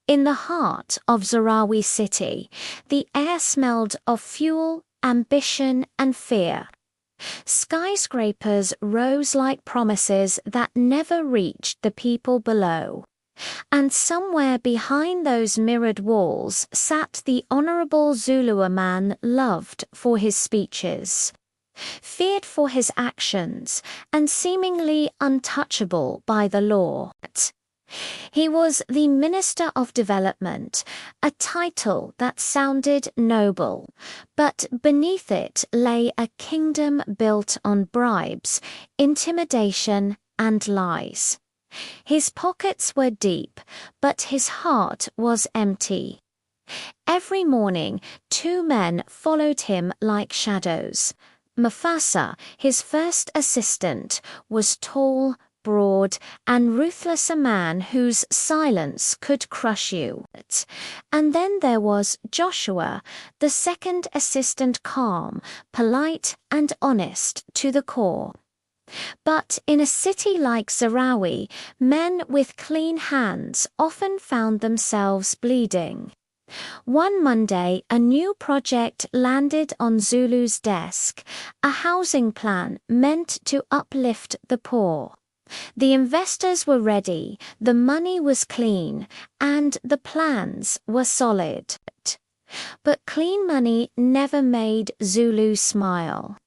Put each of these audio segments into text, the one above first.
In the heart of Zarawi city, the air smelled of fuel, ambition, and fear. Skyscrapers rose like promises that never reached the people below. And somewhere behind those mirrored walls sat the honorable Zulu man loved for his speeches, feared for his actions, and seemingly untouchable by the law. He was the Minister of Development, a title that sounded noble, but beneath it lay a kingdom built on bribes, intimidation, and lies. His pockets were deep, but his heart was empty. Every morning, two men followed him like shadows. Mufasa, his first assistant, was tall, broad, and ruthless, a man whose silence could crush you. And then there was Joshua, the second assistant, calm, polite, and honest to the core. But in a city like Zarawi, men with clean hands often found themselves bleeding. One Monday, a new project landed on Zulu's desk, a housing plan meant to uplift the poor. The investors were ready, the money was clean, and the plans were solid. But clean money never made Zulu smile.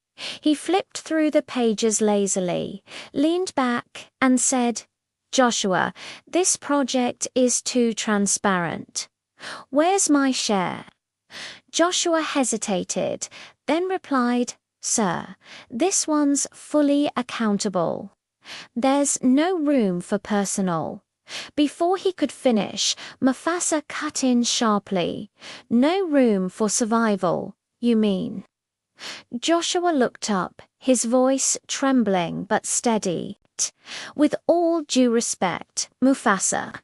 He flipped through the pages lazily, leaned back, and said, "Joshua, this project is too transparent. Where's my share?" Joshua hesitated, then replied, "Sir, this one's fully accountable. There's no room for personal." Before he could finish, Mufasa cut in sharply. "No room for survival, you mean?" Joshua looked up, his voice trembling but steady. "With all due respect, Mufasa,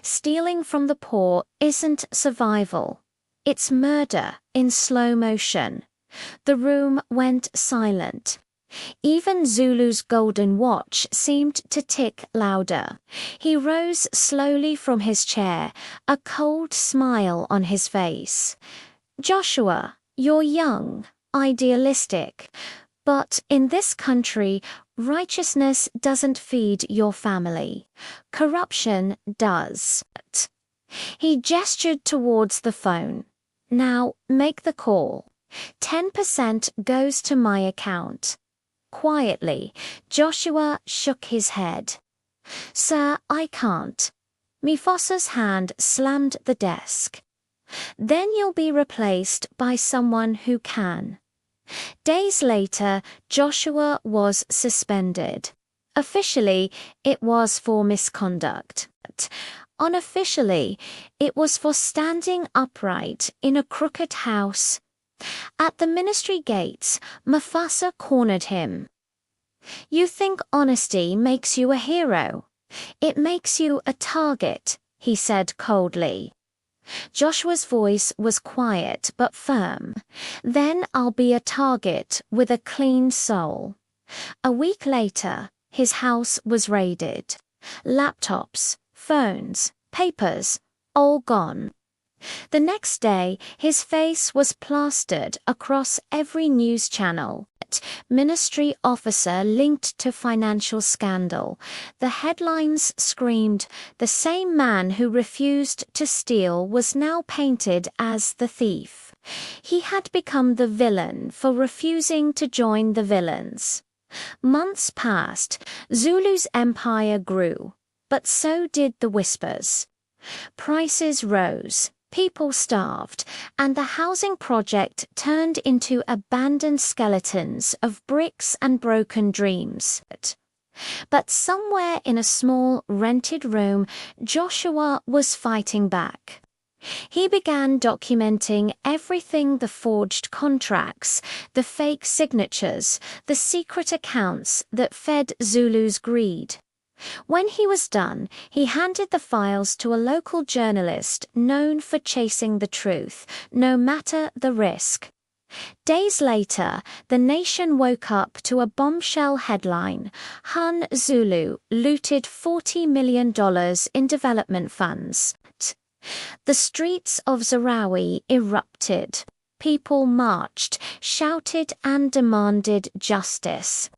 stealing from the poor isn't survival. It's murder in slow motion." The room went silent. Even Zulu's golden watch seemed to tick louder. He rose slowly from his chair, a cold smile on his face. "Joshua, you're young, idealistic, but in this country, righteousness doesn't feed your family. Corruption does." He gestured towards the phone. "Now make the call. 10% goes to my account." Quietly, Joshua shook his head. "Sir, I can't." Mufasa's hand slammed the desk. "Then you'll be replaced by someone who can." Days later, Joshua was suspended. Officially, it was for misconduct. Unofficially, it was for standing upright in a crooked house. At the ministry gates, Mufasa cornered him. "You think honesty makes you a hero? It makes you a target," he said coldly. Joshua's voice was quiet but firm. "Then I'll be a target with a clean soul." A week later, his house was raided. Laptops, phones, papers, all gone. The next day, his face was plastered across every news channel. "Ministry officer linked to financial scandal." The headlines screamed, the same man who refused to steal was now painted as the thief. He had become the villain for refusing to join the villains. Months passed. Zulu's empire grew, but so did the whispers. Prices rose. People starved, and the housing project turned into abandoned skeletons of bricks and broken dreams. But somewhere in a small, rented room, Joshua was fighting back. He began documenting everything: the forged contracts, the fake signatures, the secret accounts that fed Zulu's greed. When he was done, he handed the files to a local journalist known for chasing the truth, no matter the risk. Days later, the nation woke up to a bombshell headline: Zulu looted $40 million in development funds. The streets of Zarawi erupted. People marched, shouted, and demanded justice.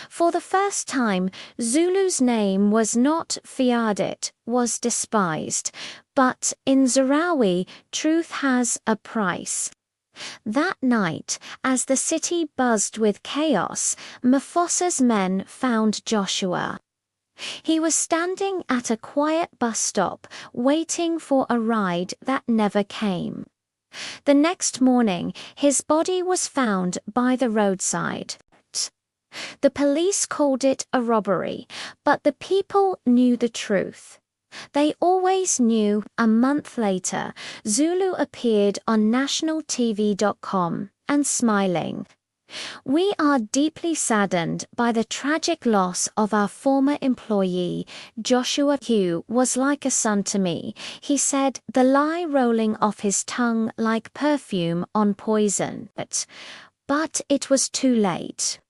For the first time, Zulu's name was not feared, it was despised. But in Zarawi, truth has a price. That night, as the city buzzed with chaos, Mufasa men found Joshua. He was standing at a quiet bus stop, waiting for a ride that never came. The next morning, his body was found by the roadside. The police called it a robbery, but the people knew the truth. They always knew. A month later, Zulu appeared on nationaltv.com and smiling. "We are deeply saddened by the tragic loss of our former employee, Joshua. Hugh was like a son to me," he said, the lie rolling off his tongue like perfume on poison. But it was too late.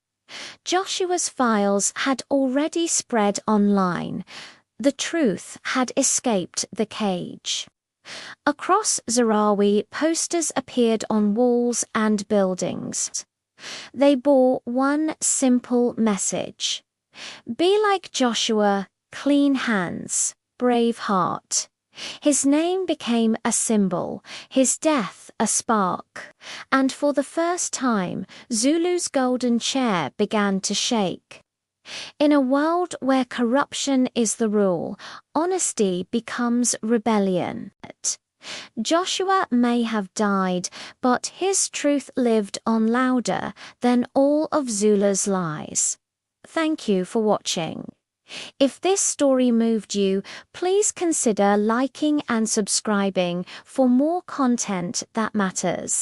Joshua's files had already spread online. The truth had escaped the cage. Across Zarawi, posters appeared on walls and buildings. They bore one simple message: be like Joshua, clean hands, brave heart. His name became a symbol, his death a spark, and for the first time, Zulu's golden chair began to shake. In a world where corruption is the rule, honesty becomes rebellion. Joshua may have died, but his truth lived on louder than all of Zulu's lies. Thank you for watching. If this story moved you, please consider liking and subscribing for more content that matters.